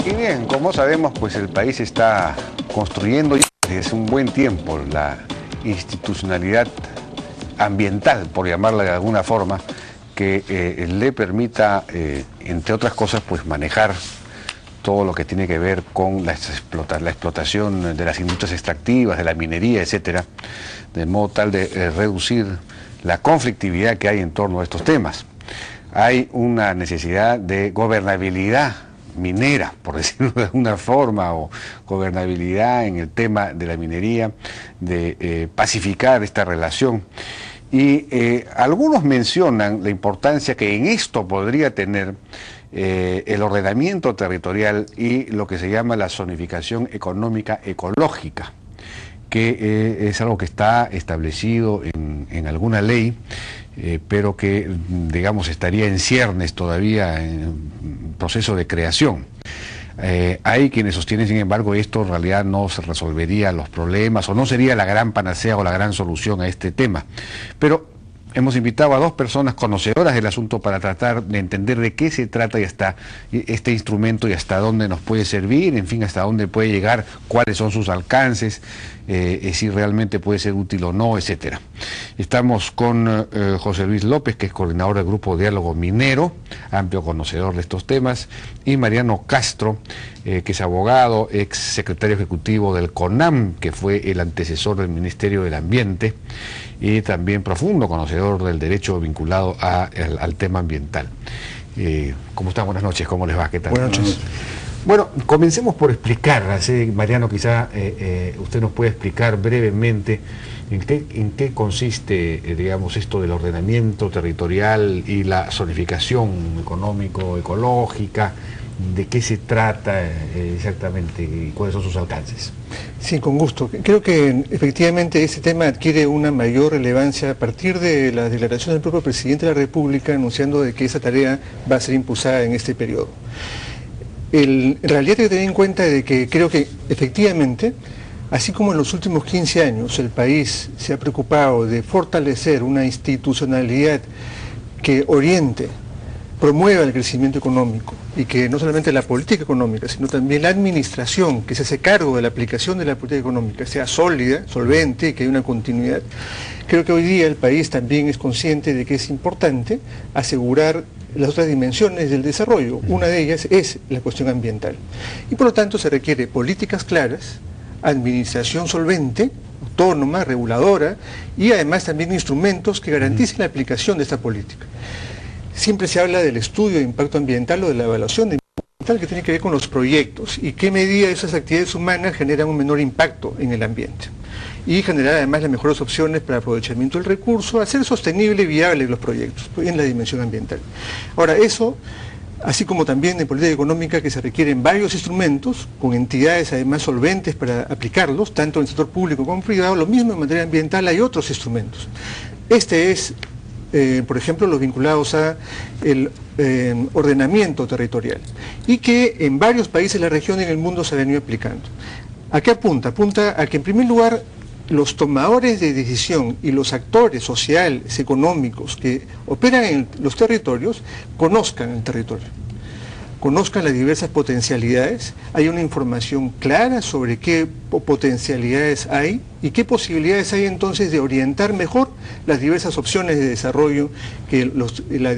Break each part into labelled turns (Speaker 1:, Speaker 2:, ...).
Speaker 1: Y bien, como sabemos, pues el país está construyendo ya desde hace un buen tiempo la institucionalidad ambiental, por llamarla de alguna forma, que le permita, entre otras cosas, pues manejar todo lo que tiene que ver con la explotación de las industrias extractivas, de la minería, etcétera, de modo tal de reducir la conflictividad que hay en torno a estos temas. Hay una necesidad de gobernabilidad minera, por decirlo de alguna forma, o gobernabilidad en el tema de la minería, de pacificar esta relación. Y algunos mencionan la importancia que en esto podría tener el ordenamiento territorial y lo que se llama la zonificación económica ecológica, que es algo que está establecido en alguna ley, pero que, digamos, estaría en ciernes todavía, en proceso de creación. Hay quienes sostienen, sin embargo, esto en realidad no se resolvería los problemas o no sería la gran panacea o la gran solución a este tema. Pero hemos invitado a dos personas conocedoras del asunto para tratar de entender de qué se trata y hasta este instrumento y hasta dónde nos puede servir, en fin, hasta dónde puede llegar, cuáles son sus alcances, si realmente puede ser útil o no, etcétera. Estamos con José Luis López, que es coordinador del Grupo Diálogo Minero, amplio conocedor de estos temas, y Mariano Castro, que es abogado, ex secretario ejecutivo del CONAM, que fue el antecesor del Ministerio del Ambiente, y también profundo conocedor del derecho vinculado al tema ambiental. ¿Cómo están? Buenas noches, ¿cómo les va? ¿Qué tal?
Speaker 2: Buenas noches.
Speaker 1: Bueno, comencemos por explicar, así, Mariano, quizá usted nos puede explicar brevemente en qué consiste, digamos, esto del ordenamiento territorial y la zonificación económico-ecológica, de qué se trata exactamente y cuáles son sus alcances.
Speaker 2: Sí, con gusto. Creo que efectivamente este tema adquiere una mayor relevancia a partir de la declaración del propio presidente de la República anunciando de que esa tarea va a ser impulsada en este periodo. En realidad hay que tener en cuenta de que creo que efectivamente, así como en los últimos 15 años el país se ha preocupado de fortalecer una institucionalidad que oriente, promueva el crecimiento económico y que no solamente la política económica, sino también la administración que se hace cargo de la aplicación de la política económica sea sólida, solvente y que haya una continuidad. Creo que hoy día el país también es consciente de que es importante asegurar las otras dimensiones del desarrollo. Una de ellas es la cuestión ambiental. Y por lo tanto se requiere políticas claras, administración solvente, autónoma, reguladora y además también instrumentos que garanticen la aplicación de esta política. Siempre se habla del estudio de impacto ambiental o de la evaluación de impacto ambiental que tiene que ver con los proyectos y qué medida esas actividades humanas generan un menor impacto en el ambiente y generar además las mejores opciones para aprovechamiento del recurso, hacer sostenible y viable los proyectos en la dimensión ambiental. Ahora, eso, así como también en política económica que se requieren varios instrumentos, con entidades además solventes para aplicarlos, tanto en el sector público como privado, lo mismo en materia ambiental hay otros instrumentos. Este es, por ejemplo, los vinculados a el ordenamiento territorial y que en varios países de la región y en el mundo se ha venido aplicando. ¿A qué apunta? Apunta a que en primer lugar los tomadores de decisión y los actores sociales, económicos que operan en los territorios conozcan el territorio, conozcan las diversas potencialidades, hay una información clara sobre qué potencialidades hay y qué posibilidades hay entonces de orientar mejor las diversas opciones de desarrollo que la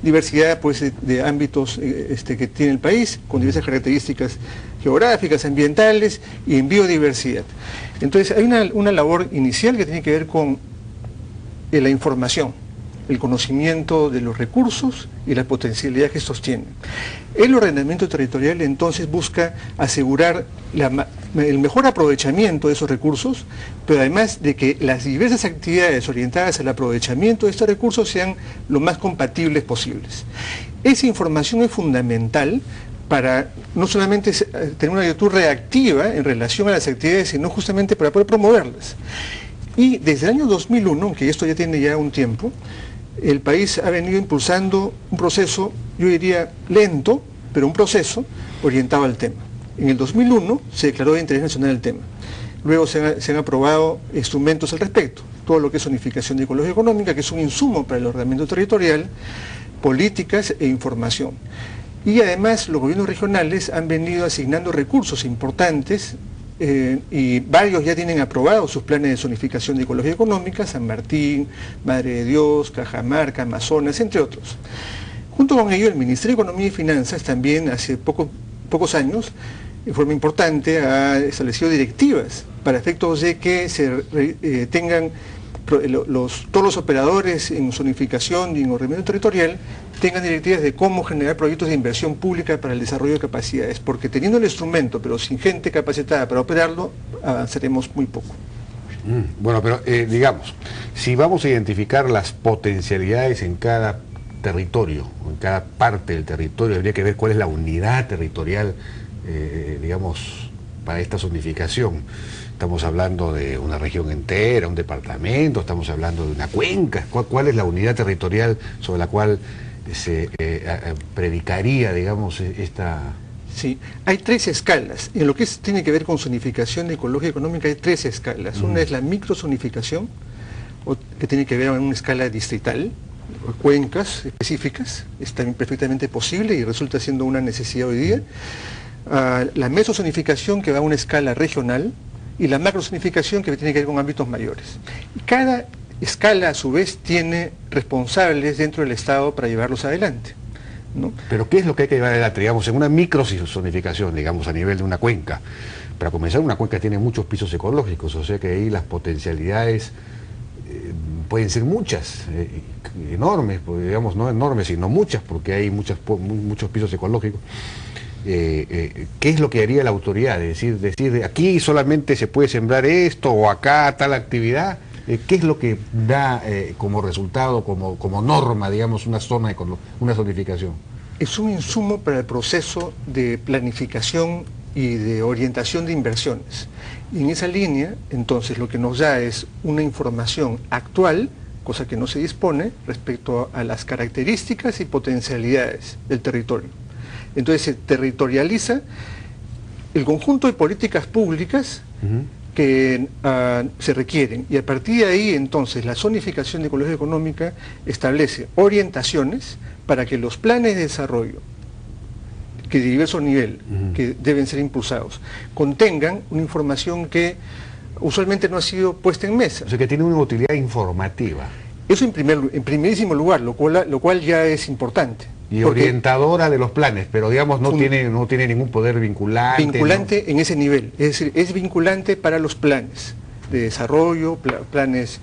Speaker 2: diversidad pues, de ámbitos que tiene el país, con diversas características geográficas, ambientales y en biodiversidad. Entonces hay una labor inicial que tiene que ver con la información, el conocimiento de los recursos y las potencialidades que estos tienen. El ordenamiento territorial entonces busca asegurar el mejor aprovechamiento de esos recursos, pero además de que las diversas actividades orientadas al aprovechamiento de estos recursos sean lo más compatibles posibles. Esa información es fundamental para no solamente tener una actitud reactiva en relación a las actividades, sino justamente para poder promoverlas. Y desde el año 2001, aunque esto ya tiene ya un tiempo, el país ha venido impulsando un proceso, yo diría lento, pero un proceso orientado al tema. En el 2001 se declaró de interés nacional el tema. Luego se han aprobado instrumentos al respecto, todo lo que es zonificación de ecología económica, que es un insumo para el ordenamiento territorial, políticas e información. Y además los gobiernos regionales han venido asignando recursos importantes y varios ya tienen aprobados sus planes de zonificación de ecología económica: San Martín, Madre de Dios, Cajamarca, Amazonas, entre otros. Junto con ello, el Ministerio de Economía y Finanzas también hace pocos años, de forma importante, ha establecido directivas para efectos de que se tengan todos los operadores en zonificación y en ordenamiento territorial tengan directivas de cómo generar proyectos de inversión pública para el desarrollo de capacidades, porque teniendo el instrumento pero sin gente capacitada para operarlo, avanzaremos muy poco.
Speaker 1: Bueno, pero digamos, si vamos a identificar las potencialidades en cada territorio, en cada parte del territorio, habría que ver cuál es la unidad territorial, digamos, para esta zonificación. Estamos hablando de una región entera, un departamento, estamos hablando de una cuenca. ¿Cuál es la unidad territorial sobre la cual se predicaría, digamos, esta...?
Speaker 2: Sí, hay 3 escalas. En lo que tiene que ver con zonificación de ecología económica hay 3 escalas. Una es la microzonificación, que tiene que ver con una escala distrital, cuencas específicas. Es también perfectamente posible y resulta siendo una necesidad hoy día. La mesozonificación, que va a una escala regional, y la macrozonificación, que tiene que ver con ámbitos mayores. Y cada escala, a su vez, tiene responsables dentro del Estado para llevarlos adelante, ¿no?
Speaker 1: Pero ¿qué es lo que hay que llevar adelante? Digamos, en una microzonificación, digamos, a nivel de una cuenca. Para comenzar, una cuenca tiene muchos pisos ecológicos, o sea que ahí las potencialidades pueden ser muchas, enormes, digamos, no enormes, sino muchas, porque hay muchos pisos ecológicos. ¿Qué es lo que haría la autoridad? Decir aquí solamente se puede sembrar esto, o acá tal actividad. ¿Qué es lo que da como resultado, como norma, digamos, una zona, una zonificación?
Speaker 2: Es un insumo para el proceso de planificación y de orientación de inversiones. Y en esa línea, entonces, lo que nos da es una información actual, cosa que no se dispone, respecto a las características y potencialidades del territorio. Entonces se territorializa el conjunto de políticas públicas que se requieren, y a partir de ahí entonces la zonificación de ecología económica establece orientaciones para que los planes de desarrollo que de diverso nivel, que deben ser impulsados, contengan una información que usualmente no ha sido puesta en mesa.
Speaker 1: O sea, que tiene una utilidad informativa.
Speaker 2: Eso en primerísimo lugar, lo cual ya es importante.
Speaker 1: Y orientadora de los planes, pero digamos no tiene ningún poder vinculante.
Speaker 2: Vinculante, ¿no? En ese nivel, es decir, es vinculante para los planes de desarrollo, planes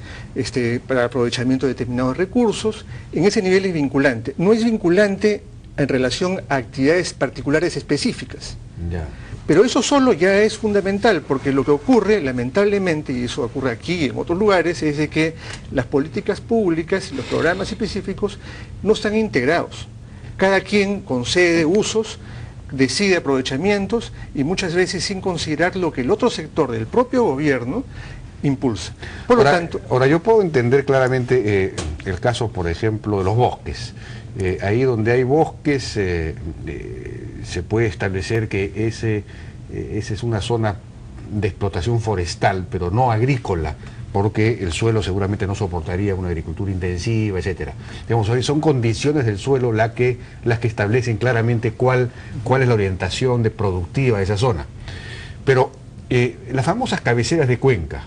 Speaker 2: para aprovechamiento de determinados recursos. En ese nivel es vinculante. No es vinculante en relación a actividades particulares específicas.
Speaker 1: Ya.
Speaker 2: Pero eso solo ya es fundamental, porque lo que ocurre, lamentablemente, y eso ocurre aquí y en otros lugares, es de que las políticas públicas, los programas específicos, no están integrados. Cada quien concede usos, decide aprovechamientos, y muchas veces sin considerar lo que el otro sector del propio gobierno impulsa. Por lo tanto...
Speaker 1: Ahora, yo puedo entender claramente el caso, por ejemplo, de los bosques. Ahí donde hay bosques se puede establecer que esa es una zona de explotación forestal, pero no agrícola, porque el suelo seguramente no soportaría una agricultura intensiva, etcétera. Digamos, son condiciones del suelo las que establecen claramente cuál es la orientación productiva de esa zona. Pero las famosas cabeceras de cuenca,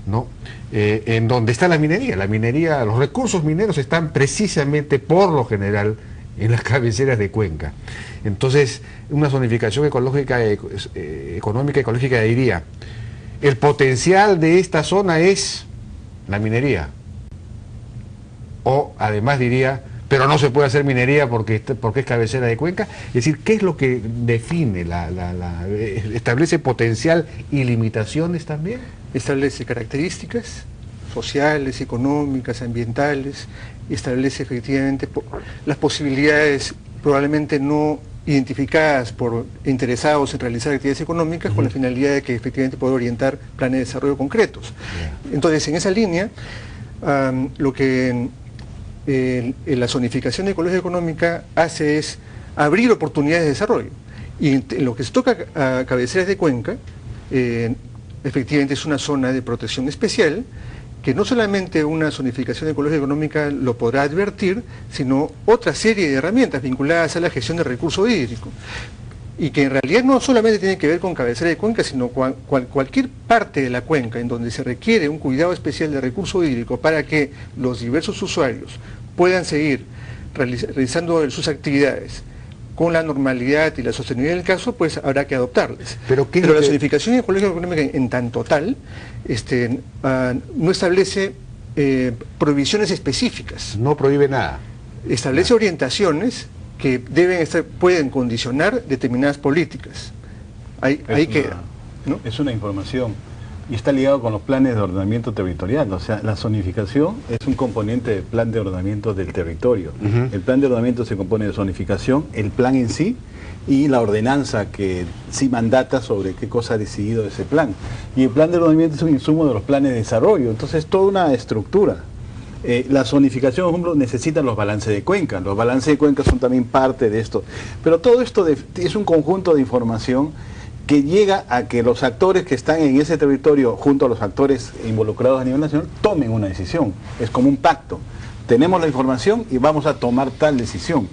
Speaker 1: ¿no? En donde está la minería, los recursos mineros están precisamente, por lo general, en las cabeceras de cuenca. Entonces, una zonificación ecológica, económica, ecológica, diría, el potencial de esta zona es la minería. O además diría, pero no se puede hacer minería porque es cabecera de cuenca. Es decir, ¿qué es lo que define, establece potencial y limitaciones también?
Speaker 2: Establece características sociales, económicas, ambientales, y establece efectivamente las posibilidades probablemente no identificadas por interesados en realizar actividades económicas con la finalidad de que efectivamente pueda orientar planes de desarrollo concretos. Entonces, en esa línea, lo que la zonificación de ecología económica hace es abrir oportunidades de desarrollo. Y en lo que se toca a cabeceras de cuenca, efectivamente es una zona de protección especial, que no solamente una zonificación ecológica y económica lo podrá advertir, sino otra serie de herramientas vinculadas a la gestión del recurso hídrico. Y que en realidad no solamente tiene que ver con cabecera de cuenca, sino cualquier parte de la cuenca en donde se requiere un cuidado especial del recurso hídrico para que los diversos usuarios puedan seguir realizando sus actividades con la normalidad y la sostenibilidad del caso, pues habrá que adoptarles. Pero la zonificación ecológica y económica en tanto tal no establece prohibiciones específicas.
Speaker 1: No prohíbe nada.
Speaker 2: Establece orientaciones que pueden condicionar determinadas políticas. Ahí queda, ¿no?
Speaker 3: Es una información y está ligado con los planes de ordenamiento territorial. O sea, la zonificación es un componente del plan de ordenamiento del territorio. El plan de ordenamiento se compone de zonificación, el plan en sí y la ordenanza que sí mandata sobre qué cosa ha decidido ese plan. Y el plan de ordenamiento es un insumo de los planes de desarrollo. Entonces, toda una estructura. La zonificación, por ejemplo, necesita los balances de cuenca. Los balances de cuenca son también parte de esto. Pero todo esto es un conjunto de información que llega a que los actores que están en ese territorio, junto a los actores involucrados a nivel nacional, tomen una decisión. Es como un pacto. Tenemos la información y vamos a tomar tal decisión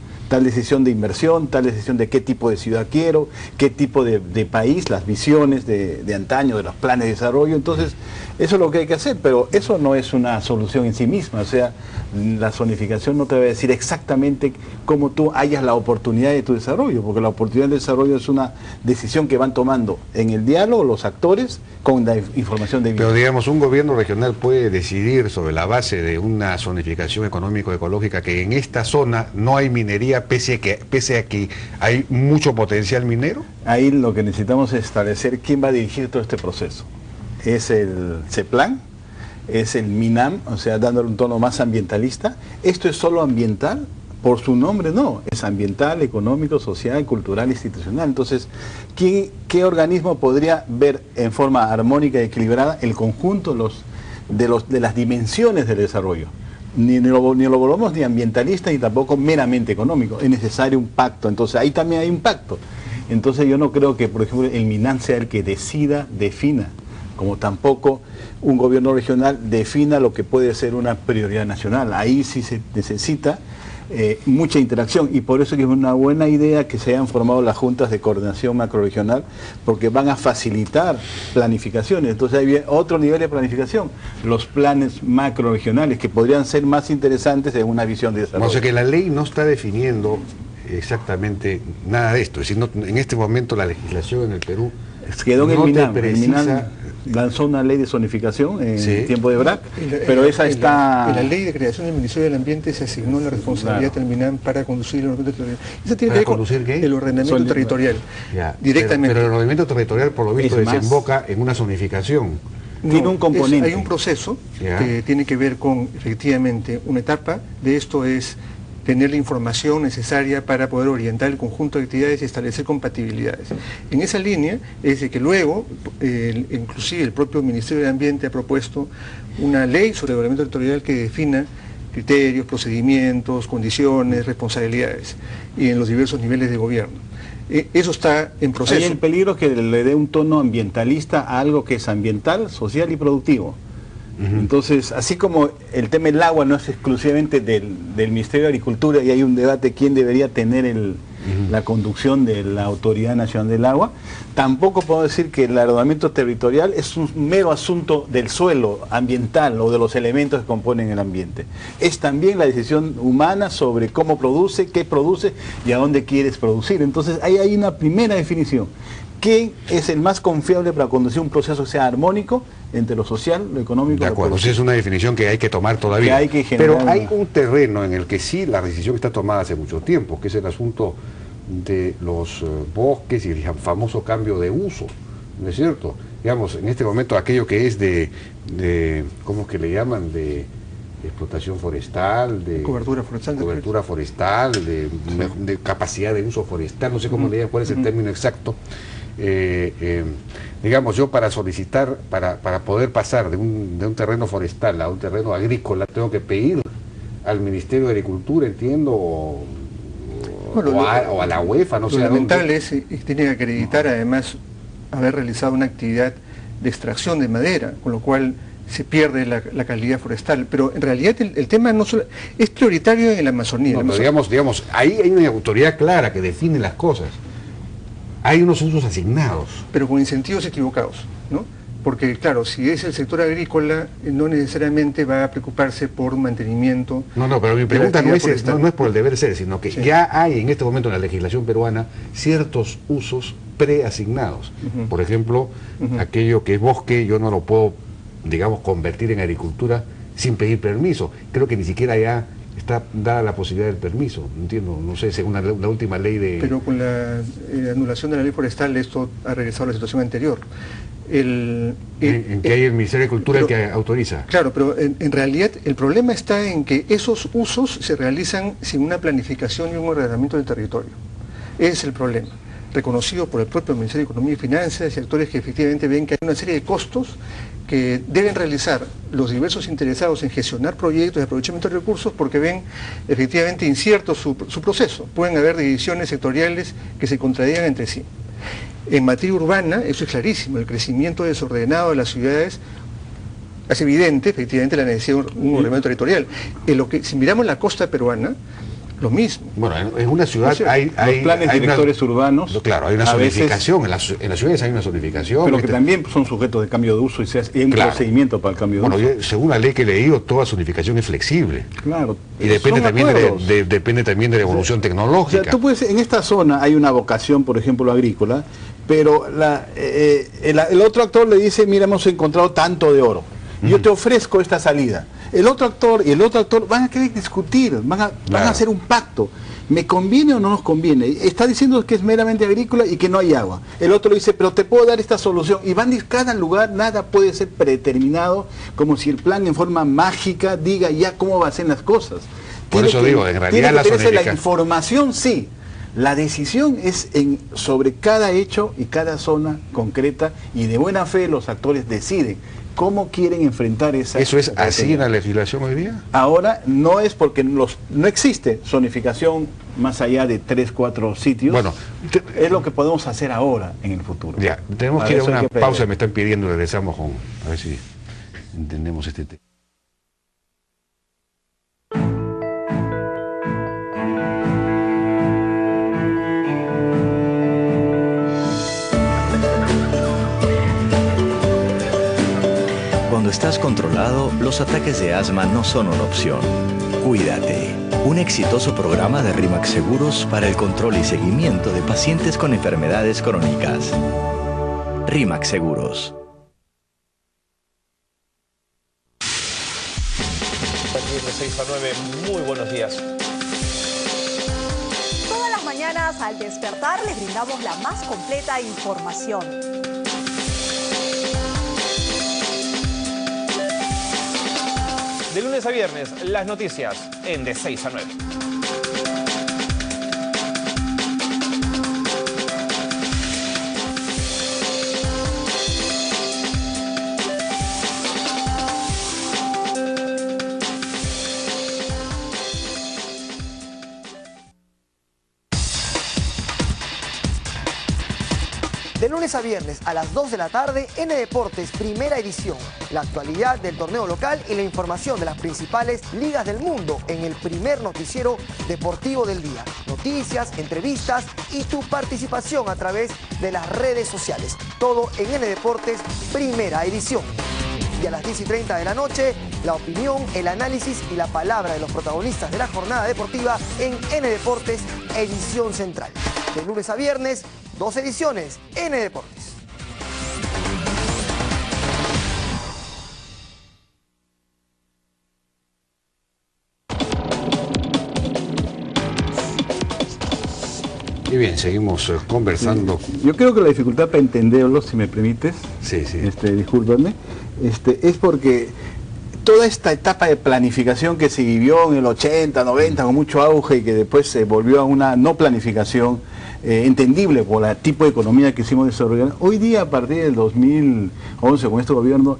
Speaker 3: de inversión, tal decisión de qué tipo de ciudad quiero, qué tipo de país, las visiones de antaño, de los planes de desarrollo. Entonces, eso es lo que hay que hacer, pero eso no es una solución en sí misma. O sea, la zonificación no te va a decir exactamente cómo tú hallas la oportunidad de tu desarrollo, porque la oportunidad de desarrollo es una decisión que van tomando en el diálogo los actores con la información de...
Speaker 1: Pero digamos, un gobierno regional puede decidir sobre la base de una zonificación económico-ecológica que en esta zona no hay minería pese a que hay mucho potencial minero.
Speaker 3: Ahí lo que necesitamos es establecer quién va a dirigir todo este proceso. Es el CEPLAN, es el MINAM, o sea, dándole un tono más ambientalista. ¿Esto es solo ambiental? Por su nombre no, es ambiental, económico, social, cultural, institucional. Entonces, ¿qué organismo podría ver en forma armónica y equilibrada el conjunto de las dimensiones del desarrollo? Ni lo volvamos ni ambientalista ni tampoco meramente económico. Es necesario un pacto, entonces ahí también hay un pacto. Entonces yo no creo que, por ejemplo, el MINAM sea el que defina, como tampoco un gobierno regional defina lo que puede ser una prioridad nacional. Ahí sí se necesita mucha interacción, y por eso que es una buena idea que se hayan formado las juntas de coordinación macrorregional, porque van a facilitar planificaciones. Entonces hay otro nivel de planificación, los planes macrorregionales, que podrían ser más interesantes en una visión de desarrollo.
Speaker 1: O sea que la ley no está definiendo exactamente nada de esto. Es decir, en este momento la legislación en el Perú
Speaker 3: quedó en el MINAM lanzó una ley de zonificación en tiempo de BRAC, pero esa está...
Speaker 2: En la ley de creación del Ministerio del Ambiente se asignó la responsabilidad al MINAM para conducir el ordenamiento territorial. Esa tiene que ver con el ordenamiento territorial, directamente.
Speaker 1: Pero el ordenamiento territorial, por lo visto, desemboca en una zonificación.
Speaker 3: Tiene un componente.
Speaker 2: Hay un proceso que tiene que ver con, efectivamente, una etapa de esto es tener la información necesaria para poder orientar el conjunto de actividades y establecer compatibilidades. En esa línea es de que luego, inclusive el propio Ministerio de Ambiente ha propuesto una ley sobre el ordenamiento territorial que defina criterios, procedimientos, condiciones, responsabilidades y en los diversos niveles de gobierno. Eso está en proceso.
Speaker 3: Hay el peligro que le dé un tono ambientalista a algo que es ambiental, social y productivo. Entonces, así como el tema del agua no es exclusivamente del Ministerio de Agricultura y hay un debate quién debería tener la conducción de la Autoridad Nacional del Agua, tampoco puedo decir que el ordenamiento territorial es un mero asunto del suelo ambiental o de los elementos que componen el ambiente. Es también la decisión humana sobre cómo produce, qué produce y a dónde quieres producir. Entonces, ahí hay una primera definición. ¿Quién es el más confiable para conducir un proceso que sea armónico entre lo social, lo económico?
Speaker 1: De acuerdo, es una definición que hay que tomar todavía. Pero hay un terreno en el que sí la decisión está tomada hace mucho tiempo, que es el asunto de los bosques y el famoso cambio de uso, ¿no es cierto? Digamos, en este momento aquello que es de ¿cómo es que le llaman? De explotación forestal, de
Speaker 2: cobertura forestal,
Speaker 1: de capacidad de uso forestal, no sé cómo le llaman, cuál es el término exacto. Digamos, yo para solicitar, para poder pasar de un terreno forestal a un terreno agrícola, tengo que pedir al Ministerio de Agricultura, entiendo, o a la UEFA, no sé.
Speaker 2: Lo lamentable es que tiene que acreditar además haber realizado una actividad de extracción de madera, con lo cual se pierde la calidad forestal. Pero en realidad el tema no solo es prioritario en la Amazonía.
Speaker 1: No, pero digamos, ahí hay una autoridad clara que define las cosas. Hay unos usos asignados.
Speaker 2: Pero con incentivos equivocados, ¿no? Porque, claro, si es el sector agrícola, no necesariamente va a preocuparse por mantenimiento.
Speaker 1: No, pero mi pregunta no es por el deber ser, sino que ya hay en este momento en la legislación peruana ciertos usos preasignados. Por ejemplo, aquello que es bosque, yo no lo puedo, digamos, convertir en agricultura sin pedir permiso. Creo que ni siquiera ya está dada la posibilidad del permiso, entiendo, no sé, según la última ley de...
Speaker 2: Pero con la anulación de la ley forestal esto ha regresado a la situación anterior. En
Speaker 1: que hay el Ministerio de Cultura el que autoriza.
Speaker 2: Claro, pero en realidad el problema está en que esos usos se realizan sin una planificación y un ordenamiento del territorio. Ese es el problema, reconocido por el propio Ministerio de Economía y Finanzas y actores que efectivamente ven que hay una serie de costos que deben realizar los diversos interesados en gestionar proyectos de aprovechamiento de recursos porque ven efectivamente incierto su proceso. Pueden haber divisiones sectoriales que se contradigan entre sí. En materia urbana, eso es clarísimo, el crecimiento desordenado de las ciudades hace evidente efectivamente la necesidad de un ordenamiento territorial. Si miramos la costa peruana, lo mismo.
Speaker 1: Bueno, en una ciudad hay
Speaker 3: planes directores urbanos.
Speaker 1: Claro, hay una zonificación, en las ciudades hay una zonificación.
Speaker 3: Pero que también son sujetos de cambio de uso y hay un procedimiento para el cambio de uso.
Speaker 1: Bueno, según la ley que he leído, toda zonificación es flexible.
Speaker 3: Claro.
Speaker 1: Y depende también de la evolución tecnológica.
Speaker 3: O sea, tú puedes, en esta zona hay una vocación, por ejemplo, agrícola, pero el otro actor le dice, mira, hemos encontrado tanto de oro. Yo te ofrezco esta salida. El otro actor y el otro actor van a querer discutir, van a hacer un pacto. ¿Me conviene o no nos conviene? Está diciendo que es meramente agrícola y que no hay agua. El otro le dice, pero te puedo dar esta solución. Y van a cada lugar, nada puede ser predeterminado, como si el plan en forma mágica diga ya cómo va a ser las cosas.
Speaker 1: Por eso digo, en realidad
Speaker 3: la información sí. La decisión es sobre cada hecho y cada zona concreta, y de buena fe los actores deciden cómo quieren enfrentar esa...
Speaker 1: ¿Eso es así en la legislación hoy día?
Speaker 3: Ahora no es porque no existe zonificación más allá de 3, 4 sitios. Bueno, es lo que podemos hacer ahora en el futuro.
Speaker 1: Ya, tenemos que ir a una pausa, me están pidiendo, regresamos a ver si entendemos este tema.
Speaker 4: Cuando estás controlado, los ataques de asma no son una opción. Cuídate. Un exitoso programa de RIMAX Seguros para el control y seguimiento de pacientes con enfermedades crónicas. RIMAX Seguros.
Speaker 5: De 6 a 9, muy buenos días.
Speaker 6: Todas las mañanas al despertar les brindamos la más completa información.
Speaker 5: De lunes a viernes, las noticias en De 6 a 9.
Speaker 7: De lunes a viernes a las 2 de la tarde, N Deportes, primera edición. La actualidad del torneo local y la información de las principales ligas del mundo en el primer noticiero deportivo del día. Noticias, entrevistas y tu participación a través de las redes sociales. Todo en N Deportes, primera edición. Y a las 10:30 de la noche, la opinión, el análisis y la palabra de los protagonistas de la jornada deportiva en N Deportes, edición central. De lunes a viernes, 2 ediciones, N Deportes.
Speaker 1: Y bien, seguimos conversando.
Speaker 3: Sí. Yo creo que la dificultad para entenderlo, si me permites, discúlpame, es porque toda esta etapa de planificación que se vivió en el 80, 90 con mucho auge y que después se volvió a una no planificación entendible por el tipo de economía que hicimos desarrollar, hoy día a partir del 2011 con este gobierno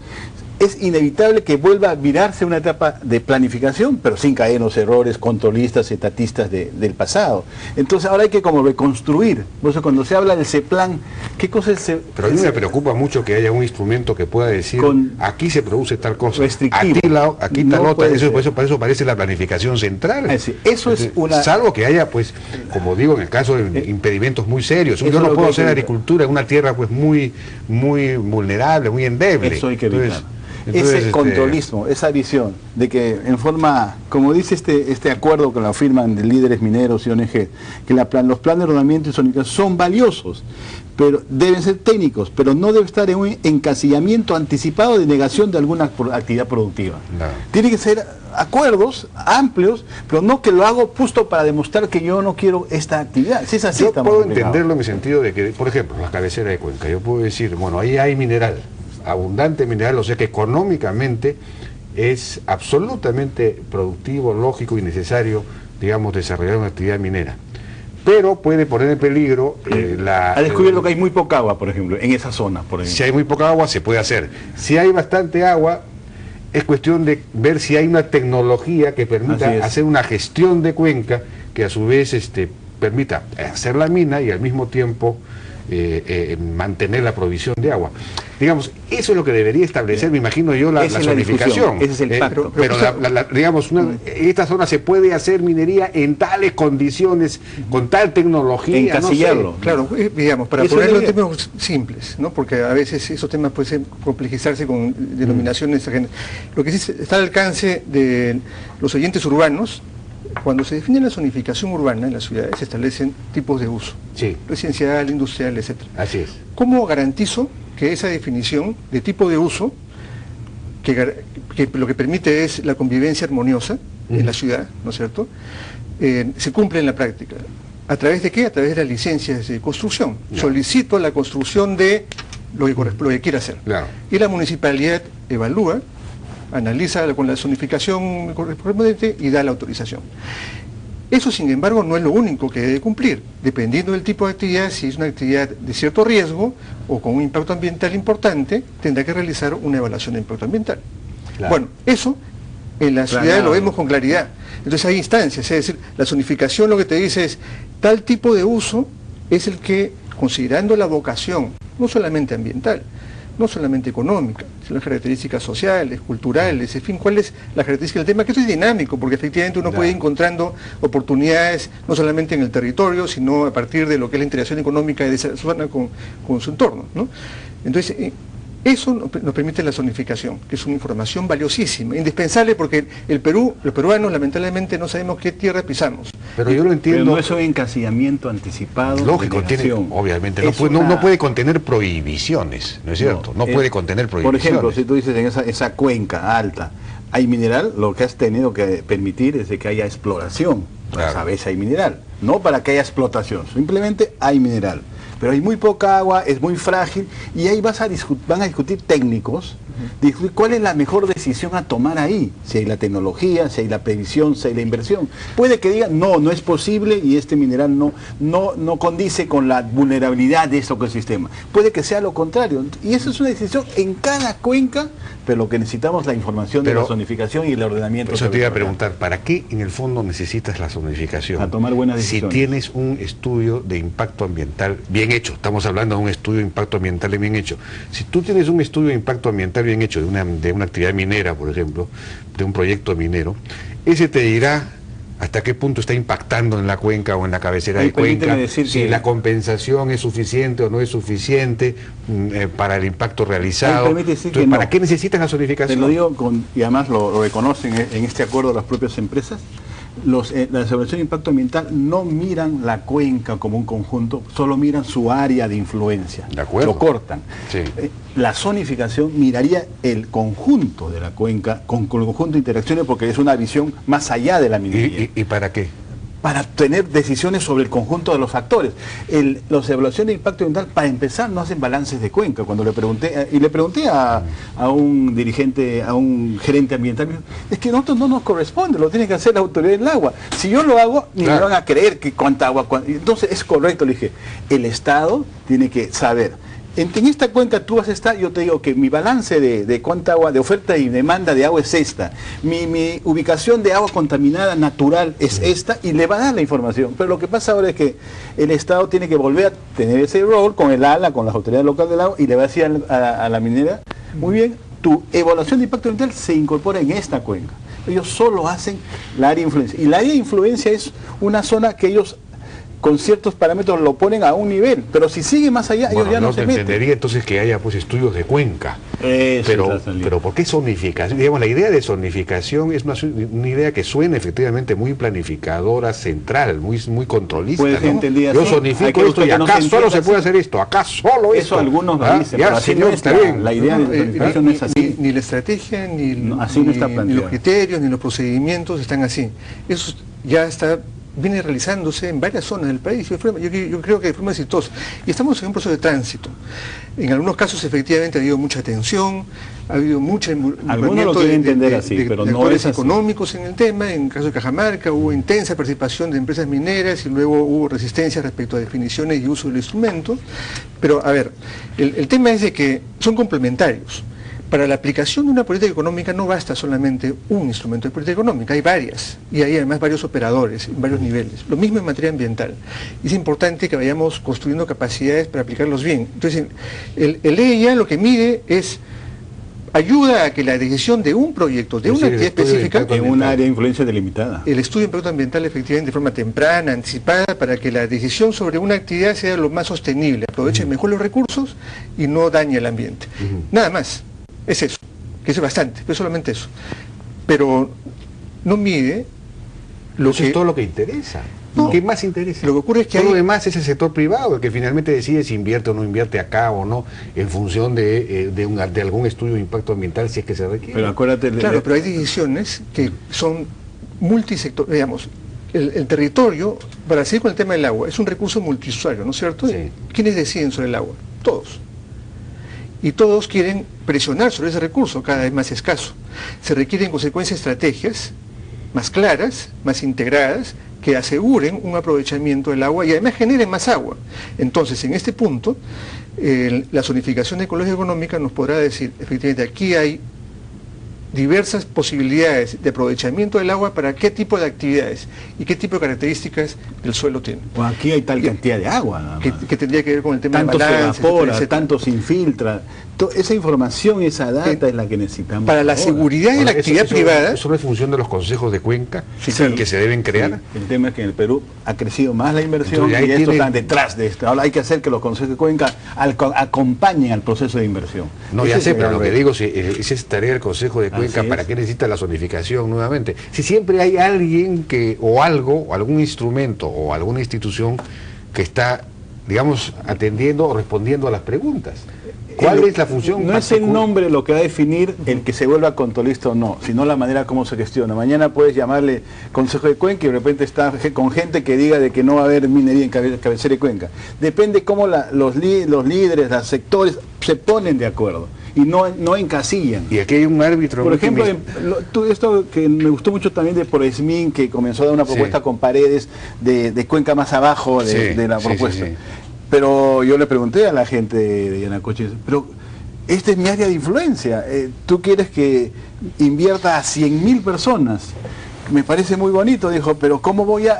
Speaker 3: es inevitable que vuelva a virarse una etapa de planificación, pero sin caer en los errores controlistas, etatistas del pasado. Entonces ahora hay que como reconstruir. Por eso cuando se habla del CEPLAN, ¿qué cosa es
Speaker 1: Pero a mí me preocupa mucho que haya un instrumento que pueda decir, aquí se produce tal cosa,
Speaker 3: restrictivo,
Speaker 1: aquí tal otra, por eso parece la planificación central.
Speaker 3: Eso entonces, es una...
Speaker 1: Salvo que haya, pues, como digo, en el caso de impedimentos muy serios. Yo no puedo hacer agricultura en una tierra pues muy vulnerable, muy endeble.
Speaker 3: Eso hay que evitar. Entonces, ese controlismo, esa visión de que en forma, como dice este acuerdo que lo firman de líderes mineros y ONG, que los planes de ordenamiento y zonificación son valiosos, pero deben ser técnicos, pero no debe estar en un encasillamiento anticipado de negación de alguna actividad productiva. No. Tiene que ser acuerdos amplios, pero no que lo hago justo para demostrar que yo no quiero esta actividad. Si es así,
Speaker 1: yo puedo entenderlo en el sentido de que, por ejemplo, la cabecera de Cuenca, yo puedo decir, bueno, ahí hay mineral, abundante mineral, o sea que económicamente es absolutamente productivo, lógico y necesario, digamos, desarrollar una actividad minera. Pero puede poner en peligro
Speaker 3: ha descubierto que hay muy poca agua, por ejemplo, en esa zona. Por ejemplo.
Speaker 1: Si hay muy poca agua, se puede hacer. Si hay bastante agua, es cuestión de ver si hay una tecnología que permita hacer una gestión de cuenca que a su vez permita hacer la mina y al mismo tiempo mantener la provisión de agua. Digamos, eso es lo que debería establecer, me imagino yo, la zonificación.
Speaker 3: Ese es el pacto.
Speaker 1: Pero digamos, esta zona se puede hacer minería en tales condiciones, con tal tecnología.
Speaker 3: Encasillarlo.
Speaker 2: No sé. Claro, digamos, para ponerlo en términos simples, ¿no? Porque a veces esos temas pueden complejizarse con denominaciones ajenas. Lo que sí está al alcance de los oyentes urbanos. Cuando se define la zonificación urbana en las ciudades se establecen tipos de uso, residencial, industrial, etc.
Speaker 1: Así es.
Speaker 2: ¿Cómo garantizo que esa definición de tipo de uso, que lo que permite es la convivencia armoniosa en la ciudad, ¿no es cierto?, se cumple en la práctica? ¿A través de qué? A través de las licencias de construcción. Solicito la construcción de lo que quiera hacer. Y la municipalidad evalúa, analiza con la zonificación correspondiente y da la autorización. Eso, sin embargo, no es lo único que debe cumplir. Dependiendo del tipo de actividad, si es una actividad de cierto riesgo o con un impacto ambiental importante, tendrá que realizar una evaluación de impacto ambiental. Bueno, eso en las ciudades lo vemos con claridad. Entonces hay instancias, es decir, la zonificación lo que te dice es, tal tipo de uso es el que, considerando la vocación, no solamente ambiental, no solamente económica, sino las características sociales, culturales, en fin, cuál es la característica del tema, que esto es dinámico, porque efectivamente uno puede ir encontrando oportunidades no solamente en el territorio, sino a partir de lo que es la interacción económica de esa zona con su entorno, ¿no? Entonces, eso nos permite la zonificación, que es una información valiosísima, indispensable, porque los peruanos lamentablemente no sabemos qué tierra pisamos.
Speaker 3: Pero yo lo entiendo. Pero no es un encasillamiento anticipado.
Speaker 1: Lógico, obviamente, no puede contener prohibiciones, ¿no es cierto? No puede contener prohibiciones.
Speaker 3: Por ejemplo, si tú dices en esa cuenca alta hay mineral, lo que has tenido que permitir es de que haya exploración. Claro. A veces hay mineral, no para que haya explotación, simplemente hay mineral. Pero hay muy poca agua, es muy frágil, y ahí van a discutir técnicos, discutir cuál es la mejor decisión a tomar ahí, si hay la tecnología, si hay la previsión, si hay la inversión. Puede que digan, no es posible y este mineral no condice con la vulnerabilidad de este ecosistema. Puede que sea lo contrario, y eso es una decisión en cada cuenca, pero lo que necesitamos es la información de la zonificación y el ordenamiento.
Speaker 1: Eso te iba a preguntar, ¿para qué en el fondo necesitas la zonificación?
Speaker 3: A tomar buenas decisiones.
Speaker 1: Si tienes un estudio de impacto ambiental bien hecho, estamos hablando de un estudio de impacto ambiental bien hecho. Si tú tienes un estudio de impacto ambiental bien hecho de una actividad minera, por ejemplo, de un proyecto minero, ese te dirá hasta qué punto está impactando en la cuenca o en la cabecera de cuenca, si la compensación es suficiente o no es suficiente para el impacto realizado. Entonces, ¿para qué necesitas la zonificación?
Speaker 3: Te lo digo, y además lo reconocen en este acuerdo las propias empresas. La evaluación de impacto ambiental no miran la cuenca como un conjunto, solo miran su área de influencia.
Speaker 1: ¿De acuerdo?
Speaker 3: Lo cortan.
Speaker 1: Sí.
Speaker 3: La zonificación miraría el conjunto de la cuenca con el conjunto de interacciones, porque es una visión más allá de la minería.
Speaker 1: ¿Y para qué?
Speaker 3: Para tener decisiones sobre el conjunto de los factores. Las evaluaciones de impacto ambiental, para empezar, no hacen balances de cuenca. Cuando le pregunté a un dirigente, a un gerente ambiental, es que nosotros no nos corresponde, lo tiene que hacer la autoridad del agua. Si yo lo hago, ni me van a creer que cuánta agua. Entonces es correcto, le dije, el Estado tiene que saber en esta cuenca tú vas a estar, yo te digo que mi balance de cuánta agua, de oferta y demanda de agua es esta, mi ubicación de agua contaminada natural es esta, y le va a dar la información. Pero lo que pasa ahora es que el Estado tiene que volver a tener ese rol con el ALA, con las autoridades locales del agua, y le va a decir a la minera, muy bien, tu evaluación de impacto ambiental se incorpora en esta cuenca. Ellos solo hacen la área de influencia, y la área de influencia es una zona que ellos con ciertos parámetros lo ponen a un nivel, pero si sigue más allá, ellos ya no se meten.
Speaker 1: Entendería entonces que haya pues estudios de cuenca,
Speaker 3: pero
Speaker 1: ¿por qué zonificación? Digamos, la idea de zonificación es una idea que suena efectivamente muy planificadora, central, muy controlista,
Speaker 3: pues,
Speaker 1: ¿no? Yo zonifico esto y acá solo se puede hacer esto, acá solo esto.
Speaker 3: Eso algunos lo dicen, pero así no está bien. La idea de zonificación no es así.
Speaker 2: Ni la estrategia, ni los criterios, ni los procedimientos están así. Eso ya viene realizándose en varias zonas del país, yo creo que de forma exitosa, y estamos en un proceso de tránsito. En algunos casos efectivamente ha habido mucha tensión, ha habido mucho
Speaker 3: involucramiento de actores
Speaker 2: económicos en el tema. En el caso de Cajamarca hubo intensa participación de empresas mineras y luego hubo resistencia respecto a definiciones y uso del instrumento, pero a ver, el tema es de que son complementarios. Para la aplicación de una política económica no basta solamente un instrumento de política económica, hay varias, y hay además varios operadores en varios niveles. Lo mismo en materia ambiental. Es importante que vayamos construyendo capacidades para aplicarlos bien. Entonces, el EIA lo que mide es ayuda a que la decisión de un proyecto, de una actividad específica,
Speaker 3: en un área de influencia delimitada.
Speaker 2: El estudio de impacto ambiental efectivamente de forma temprana, anticipada, para que la decisión sobre una actividad sea lo más sostenible, aproveche mejor los recursos y no dañe el ambiente. Nada más. Es eso, que es bastante, pero solamente eso. Pero no mide
Speaker 1: eso es todo lo que interesa.
Speaker 2: No,
Speaker 1: ¿qué más interesa?
Speaker 2: Lo que ocurre es que
Speaker 1: todo lo demás es el sector privado, el que finalmente decide si invierte o no invierte acá o no, en función de algún estudio de impacto ambiental, si es que se requiere.
Speaker 3: Pero acuérdate...
Speaker 2: Claro, pero hay decisiones que son multisectoriales, digamos. El territorio, para seguir con el tema del agua, es un recurso multiusuario, ¿no es cierto?
Speaker 1: Sí.
Speaker 2: ¿Quiénes deciden sobre el agua? Todos. Y todos quieren presionar sobre ese recurso cada vez más escaso. Se requieren en consecuencia estrategias más claras, más integradas, que aseguren un aprovechamiento del agua y además generen más agua. Entonces, en este punto, la zonificación ecológica económica nos podrá decir, efectivamente, aquí hay diversas posibilidades de aprovechamiento del agua para qué tipo de actividades y qué tipo de características del suelo tiene.
Speaker 3: Pues aquí hay tal cantidad de agua, nada más.
Speaker 2: Que tendría que ver con el tema
Speaker 3: tanto
Speaker 2: de balance,
Speaker 3: se evapora,
Speaker 2: etcétera.
Speaker 3: tanto se infiltra. Esa información, esa data es la que necesitamos.
Speaker 2: Para la seguridad de la actividad privada...
Speaker 1: ¿Eso no es función de los consejos de cuenca
Speaker 3: sí,
Speaker 1: que se deben crear?
Speaker 3: Sí. El tema es que en el Perú ha crecido más la inversión. Entonces, y esto está detrás de esto. Ahora hay que hacer que los consejos de cuenca acompañen al proceso de inversión.
Speaker 1: No, ya sé, pero lo que digo es esa tarea del consejo de cuenca. ¿Para qué necesita la zonificación nuevamente? Si siempre hay alguien o algún instrumento o alguna institución que está, digamos, atendiendo o respondiendo a las preguntas. ¿Cuál es la función?
Speaker 3: No es el nombre lo que va a definir el que se vuelva controlista o no, sino la manera como se gestiona. Mañana puedes llamarle Consejo de Cuenca y de repente está con gente que diga de que no va a haber minería en cabecera de cuenca. Depende cómo los líderes, los sectores se ponen de acuerdo y no encasillan.
Speaker 1: Y aquí hay un árbitro.
Speaker 3: Por ejemplo, esto que me gustó mucho también de Proesmin, que comenzó a dar una propuesta con paredes de cuenca más abajo de la propuesta. Sí. Pero yo le pregunté a la gente de Yanacocha, pero esta es mi área de influencia, tú quieres que invierta a 100.000 personas, me parece muy bonito, dijo, pero ¿cómo voy a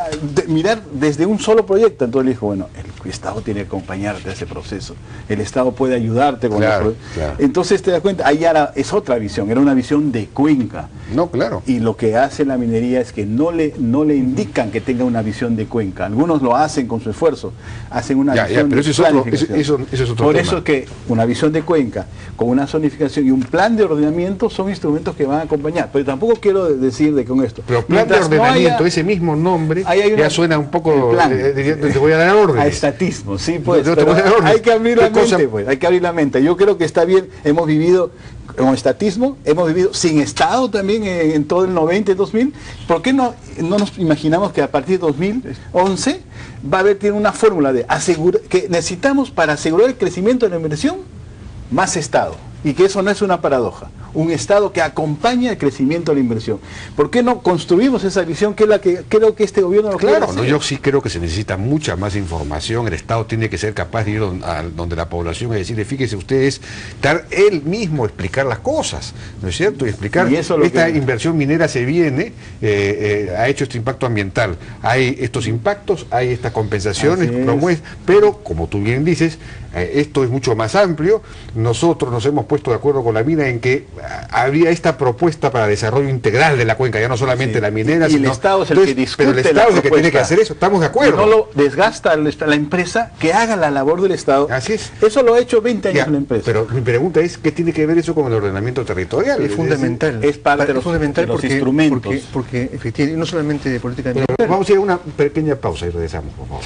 Speaker 3: mirar desde un solo proyecto? Entonces le dijo, bueno, el Estado tiene que acompañarte a ese proceso, el Estado puede ayudarte con eso. Claro. Entonces te das cuenta, ahí ya es otra visión, era una visión de cuenca.
Speaker 1: No, claro.
Speaker 3: Y lo que hace la minería es que no le indican que tenga una visión de cuenca. Algunos lo hacen con su esfuerzo, hacen una visión
Speaker 1: pero
Speaker 3: de
Speaker 1: planificación. Eso es otro
Speaker 3: Por
Speaker 1: tema.
Speaker 3: eso es que una visión de cuenca, con una zonificación y un plan de ordenamiento son instrumentos que van a acompañar. Pero tampoco quiero decir de con esto.
Speaker 1: Pero plan de ordenamiento, ese mismo nombre, ya suena un poco, te voy a dar orden.
Speaker 3: A estatismo, sí, pues.
Speaker 1: Hay
Speaker 3: que abrir la mente, pues. Hay que abrir la mente. Yo creo que está bien, hemos vivido con estatismo, hemos vivido sin Estado también en todo el 90 y 2000. ¿Por qué no nos imaginamos que a partir de 2011 va a tiene una fórmula de asegurar que necesitamos para asegurar el crecimiento de la inversión más Estado? Y que eso no es una paradoja. un Estado que acompañe el crecimiento de la inversión. ¿Por qué no construimos esa visión que es la que creo que este gobierno lo quiere
Speaker 1: Claro,
Speaker 3: hacer?
Speaker 1: yo sí creo que se necesita mucha más información. El Estado tiene que ser capaz de ir donde la población y decirle, fíjese ustedes, dar él mismo explicar las cosas, ¿no es cierto? Y explicar,
Speaker 3: Y eso es lo
Speaker 1: esta
Speaker 3: que...
Speaker 1: inversión minera se viene, ha hecho este impacto ambiental, hay estos impactos, hay estas compensaciones, pero como tú bien dices, esto es mucho más amplio. Nosotros nos hemos puesto de acuerdo con la mina en que habría esta propuesta para desarrollo integral de la cuenca, ya no solamente la minera,
Speaker 3: y
Speaker 1: sino...
Speaker 3: el Estado es el que discute.
Speaker 1: Pero el Estado es el que tiene que hacer eso, estamos de acuerdo.
Speaker 3: No lo desgasta la empresa, que haga la labor del Estado.
Speaker 1: Así es.
Speaker 3: Eso lo ha hecho 20 años
Speaker 1: Ya,
Speaker 3: la empresa.
Speaker 1: pero mi pregunta es, ¿qué tiene que ver eso con el ordenamiento territorial?
Speaker 2: Es fundamental.
Speaker 3: Es parte de los
Speaker 2: porque,
Speaker 3: instrumentos.
Speaker 2: Porque efectivamente, no solamente de política
Speaker 1: Pero
Speaker 2: ambiental.
Speaker 1: vamos a ir a una pequeña pausa y regresamos, por favor.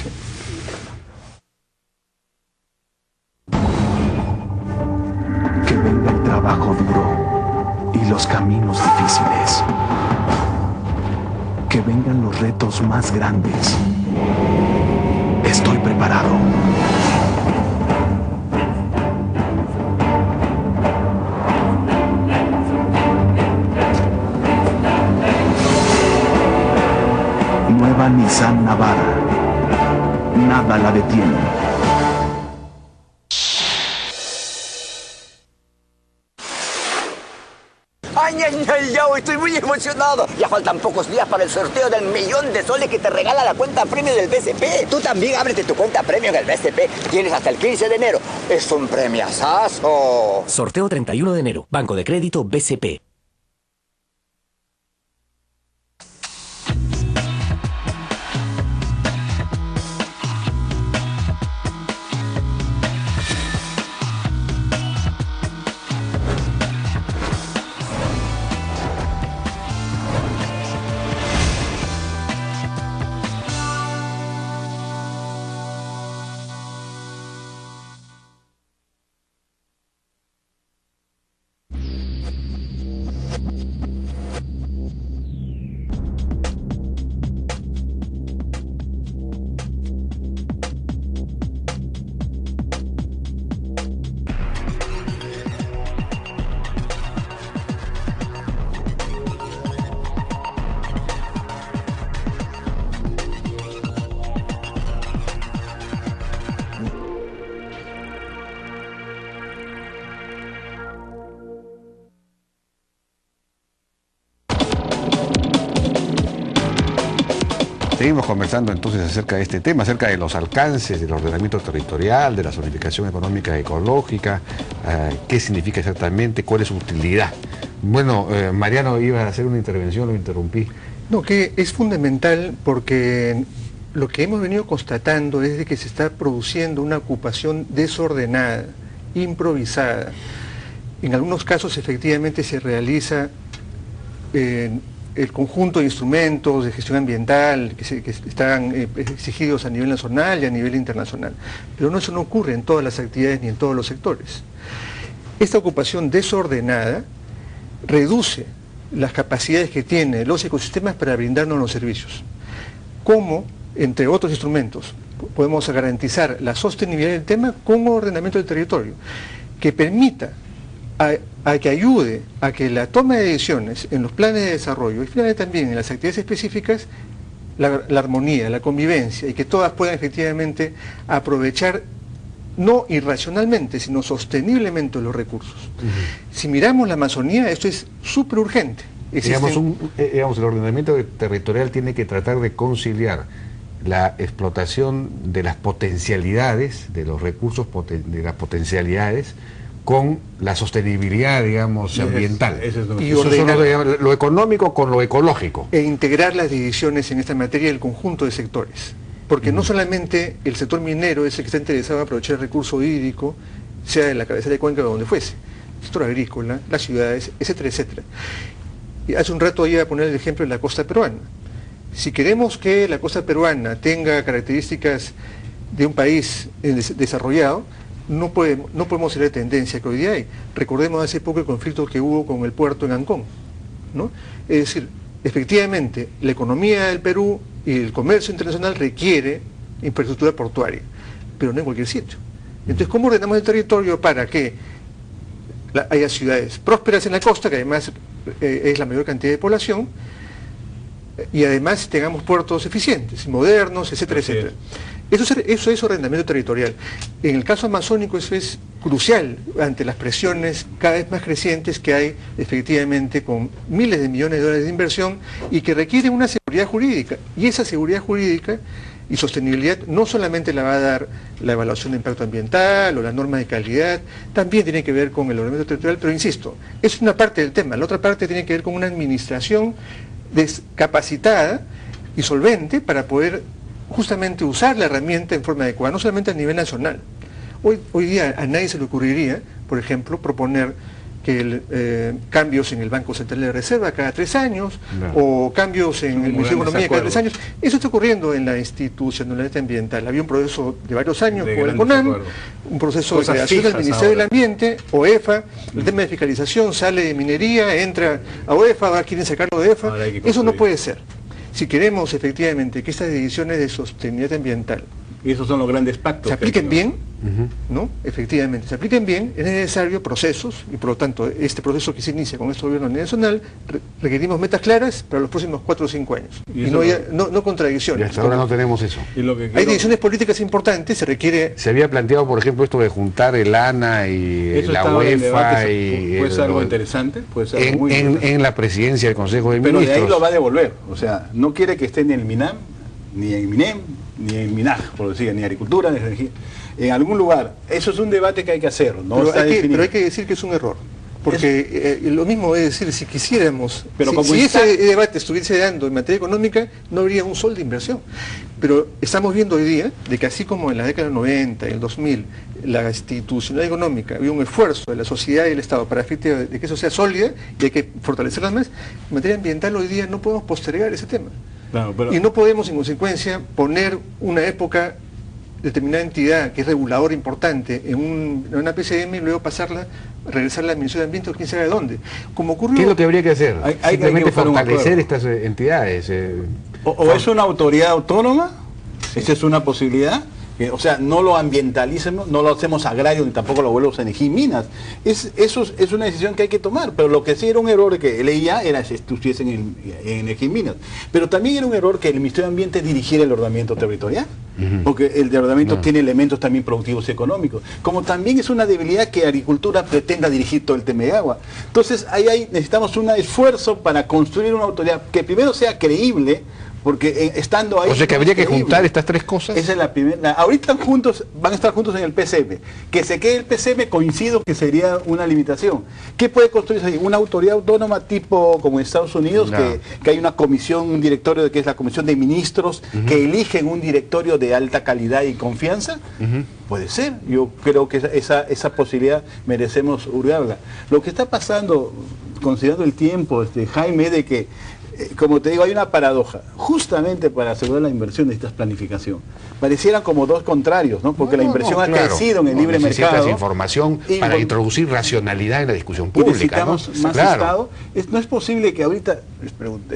Speaker 8: Que venga el trabajo duro y los caminos difíciles. Que vengan los retos más grandes. Estoy preparado. Nueva Nissan Navara. Nada la detiene.
Speaker 9: ¡Ay, ay, ay, ya! Estoy muy emocionado. Ya faltan pocos días para el sorteo del millón de soles que te regala la cuenta premio del BCP. Tú también ábrete tu cuenta premio en el BCP. Tienes hasta el 15 de enero. Es un premiazazo.
Speaker 10: Sorteo 31 de enero. Banco de Crédito BCP.
Speaker 1: Seguimos conversando entonces acerca de este tema, acerca de los alcances del ordenamiento territorial, de la zonificación económica y ecológica, qué significa exactamente, cuál es su utilidad. Bueno, Mariano iba a hacer una intervención, lo interrumpí.
Speaker 2: No, que es fundamental porque lo que hemos venido constatando es de que se está produciendo una ocupación desordenada, improvisada. En algunos casos efectivamente se realiza el conjunto de instrumentos de gestión ambiental que están exigidos a nivel nacional y a nivel internacional. Pero eso no ocurre en todas las actividades ni en todos los sectores. Esta ocupación desordenada reduce las capacidades que tienen los ecosistemas para brindarnos los servicios. ¿Cómo, entre otros instrumentos, podemos garantizar la sostenibilidad del tema con ordenamiento del territorio, que permita a que ayude a que la toma de decisiones en los planes de desarrollo y finalmente también en las actividades específicas, la armonía, la convivencia y que todas puedan efectivamente aprovechar no irracionalmente, sino sosteniblemente los recursos? Si miramos la Amazonía, esto es súper urgente.
Speaker 1: Digamos, el ordenamiento territorial tiene que tratar de conciliar la explotación de las potencialidades, de los recursos, de las potencialidades, con la sostenibilidad, digamos, ambiental.
Speaker 2: Y ordenar
Speaker 1: lo económico con lo ecológico.
Speaker 2: E integrar las decisiones en esta materia del conjunto de sectores. Porque no solamente el sector minero es el que está interesado en aprovechar el recurso hídrico, sea de la cabecera de cuenca o donde fuese, el sector agrícola, las ciudades, etcétera, etcétera. Y hace un rato iba a poner el ejemplo de la costa peruana. Si queremos que la costa peruana tenga características de un país desarrollado, no podemos ser de tendencia que hoy día hay. Recordemos hace poco el conflicto que hubo con el puerto en Ancón, ¿no? Es decir, efectivamente, la economía del Perú y el comercio internacional requiere infraestructura portuaria, pero no en cualquier sitio. Entonces, ¿cómo ordenamos el territorio para que haya ciudades prósperas en la costa, que además es la mayor cantidad de población, y además tengamos puertos eficientes, modernos, etcétera, etcétera. Eso es ordenamiento territorial. En el caso amazónico eso es crucial ante las presiones cada vez más crecientes que hay efectivamente con miles de millones de dólares de inversión y que requiere una seguridad jurídica. Y esa seguridad jurídica y sostenibilidad no solamente la va a dar la evaluación de impacto ambiental o la norma de calidad, también tiene que ver con el ordenamiento territorial, pero insisto, es una parte del tema. La otra parte tiene que ver con una administración capacitada y solvente para poder justamente usar la herramienta en forma adecuada, no solamente a nivel nacional. Hoy día a nadie se le ocurriría, por ejemplo, proponer que cambios en el Banco Central de Reserva cada 3 años, o cambios en el Ministerio de Economía cada 3 años. Eso está ocurriendo en la institucionalidad ambiental. Había un proceso de varios años con el CONAM, un proceso de creación del Ministerio del Ambiente, OEFA, el tema de fiscalización sale de minería, entra a OEFA, ahora quieren sacarlo de OEFA. Eso no puede ser. Si queremos efectivamente que estas decisiones de sostenibilidad ambiental
Speaker 3: y esos son los grandes pactos
Speaker 2: se apliquen bien, ¿no? Efectivamente, se apliquen bien, es necesario procesos, y por lo tanto este proceso que se inicia con este gobierno nacional, requerimos metas claras para los próximos 4 o 5 años, y no contradicciones.
Speaker 1: Y hasta ahora no tenemos eso.
Speaker 2: Hay decisiones políticas importantes, se requiere...
Speaker 1: Se había planteado, por ejemplo, esto de juntar el ANA y la UEFA y...
Speaker 3: Puede ser algo interesante, puede ser algo muy interesante.
Speaker 1: En la presidencia del Consejo de Ministros.
Speaker 3: Pero de ahí lo va a devolver, o sea, no quiere que esté ni en el MINAM, ni en MINEM, ni en MINAG, por decir, ni agricultura, ni energía, en algún lugar. Eso es un debate que hay que hacer, ¿no?
Speaker 2: Pero hay que decir que es un error, porque lo mismo es decir, si quisiéramos,
Speaker 3: pero
Speaker 2: si ese debate estuviese dando en materia económica, no habría un sol de inversión. Pero estamos viendo hoy día de que así como en la década del 90, el 2000, la institucionalidad económica, había un esfuerzo de la sociedad y del Estado para de que eso sea sólida y hay que fortalecerla más, en materia ambiental hoy día no podemos postergar ese tema.
Speaker 3: Claro,
Speaker 2: y no podemos en consecuencia poner una época, determinada entidad que es reguladora importante en una PCM y luego regresar a la Administración de Ambiente o quién sabe de dónde. Como ocurrió...
Speaker 1: ¿Qué es lo que habría que hacer? Simplemente fortalecer estas entidades.
Speaker 3: O es una autoridad autónoma, esa es una posibilidad. O sea, no lo ambientalicemos, no lo hacemos agrario ni tampoco lo vuelvos a energía y minas. Eso es una decisión que hay que tomar, pero lo que sí era un error que leía era si estuviesen en energía y minas. Pero también era un error que el Ministerio de Ambiente dirigiera el ordenamiento territorial, porque el de ordenamiento tiene elementos también productivos y económicos. Como también es una debilidad que Agricultura pretenda dirigir todo el tema de agua. Entonces ahí necesitamos un esfuerzo para construir una autoridad que primero sea creíble, porque estando ahí...
Speaker 1: O sea que habría que juntar estas tres cosas.
Speaker 3: Esa es la primera. Ahorita van a estar juntos en el PCM. Que se quede el PCM, coincido que sería una limitación. ¿Qué puede construirse ahí? Una autoridad autónoma tipo como en Estados Unidos, que hay una comisión, un directorio que es la comisión de ministros, que eligen un directorio de alta calidad y confianza. Puede ser. Yo creo que esa posibilidad merecemos hurgarla. Lo que está pasando, considerando el tiempo, Jaime, de que como te digo, hay una paradoja. Justamente para asegurar la inversión necesitas planificación. Parecieran como dos contrarios, ¿no? Porque la inversión ha crecido en el libre mercado.
Speaker 1: Necesitas información para introducir racionalidad en la discusión pública.
Speaker 3: Necesitamos más Estado. No es posible que ahorita,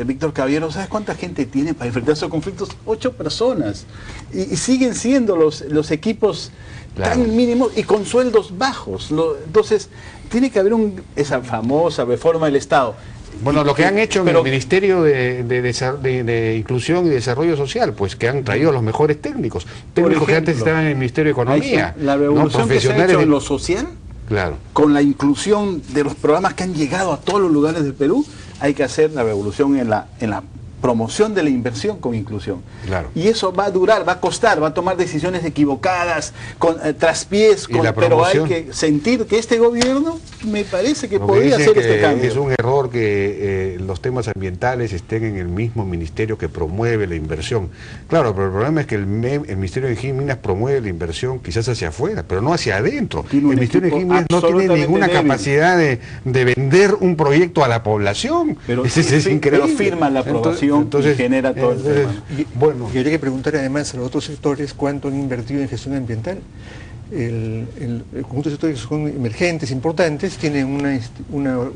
Speaker 3: Víctor Caballero, ¿sabes cuánta gente tiene para enfrentarse a conflictos? 8 personas. Y siguen siendo los equipos tan mínimos y con sueldos bajos. Entonces, tiene que haber esa famosa reforma del Estado.
Speaker 1: Bueno, lo que han hecho en el Ministerio de Inclusión y Desarrollo Social, pues que han traído a los mejores técnicos que antes estaban en el Ministerio de Economía.
Speaker 3: La revolución que se ha hecho en lo social, con la inclusión de los programas que han llegado a todos los lugares del Perú, hay que hacer la revolución en la promoción de la inversión con inclusión. Y eso va a durar, va a costar, va a tomar decisiones equivocadas, con traspiés, pero hay que sentir que este gobierno me parece que podría hacer este cambio.
Speaker 1: Es un error que los temas ambientales estén en el mismo ministerio que promueve la inversión. Claro, pero el problema es que el Ministerio de Energía y Minas promueve la inversión quizás hacia afuera, pero no hacia adentro. El Ministerio de Energía y Minas no tiene ninguna capacidad de vender un proyecto a la población.
Speaker 3: Pero es increíble. Pero firma la aprobación. Entonces, y genera todo el tema.
Speaker 2: Y habría que preguntar además a los otros sectores cuánto han invertido en gestión ambiental. El conjunto de sectores que son emergentes, importantes, tienen unas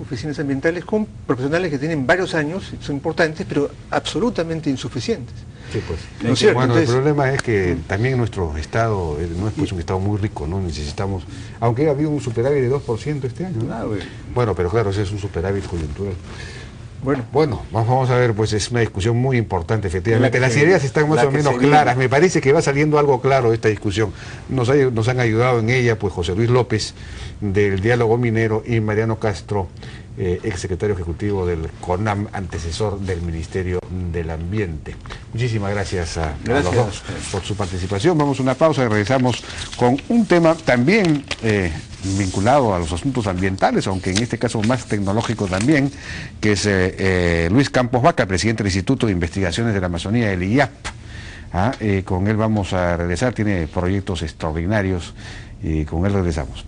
Speaker 2: oficinas ambientales con profesionales que tienen varios años, son importantes, pero absolutamente insuficientes.
Speaker 3: Sí, pues.
Speaker 2: ¿No es cierto?
Speaker 1: Bueno,
Speaker 2: Entonces,
Speaker 1: el problema es que también nuestro estado no es pues un estado muy rico, ¿no? Necesitamos, aunque ha habido un superávit de 2% este año, ¿no? Bueno, pero claro, ese es un superávit coyuntural. Bueno, vamos a ver, pues es una discusión muy importante, efectivamente. Las ideas están más o menos claras. Me parece que va saliendo algo claro de esta discusión. Nos han ayudado en ella, pues, José Luis López, del Diálogo Minero, y Mariano Castro, exsecretario ejecutivo del CONAM, antecesor del Ministerio del Ambiente. Muchísimas gracias a los dos por su participación. Vamos a una pausa y regresamos con un tema también vinculado a los asuntos ambientales, aunque en este caso más tecnológico también, que es Luis Campos Vaca, presidente del Instituto de Investigaciones de la Amazonía, el IIAP. Con él vamos a regresar, tiene proyectos extraordinarios y con él regresamos.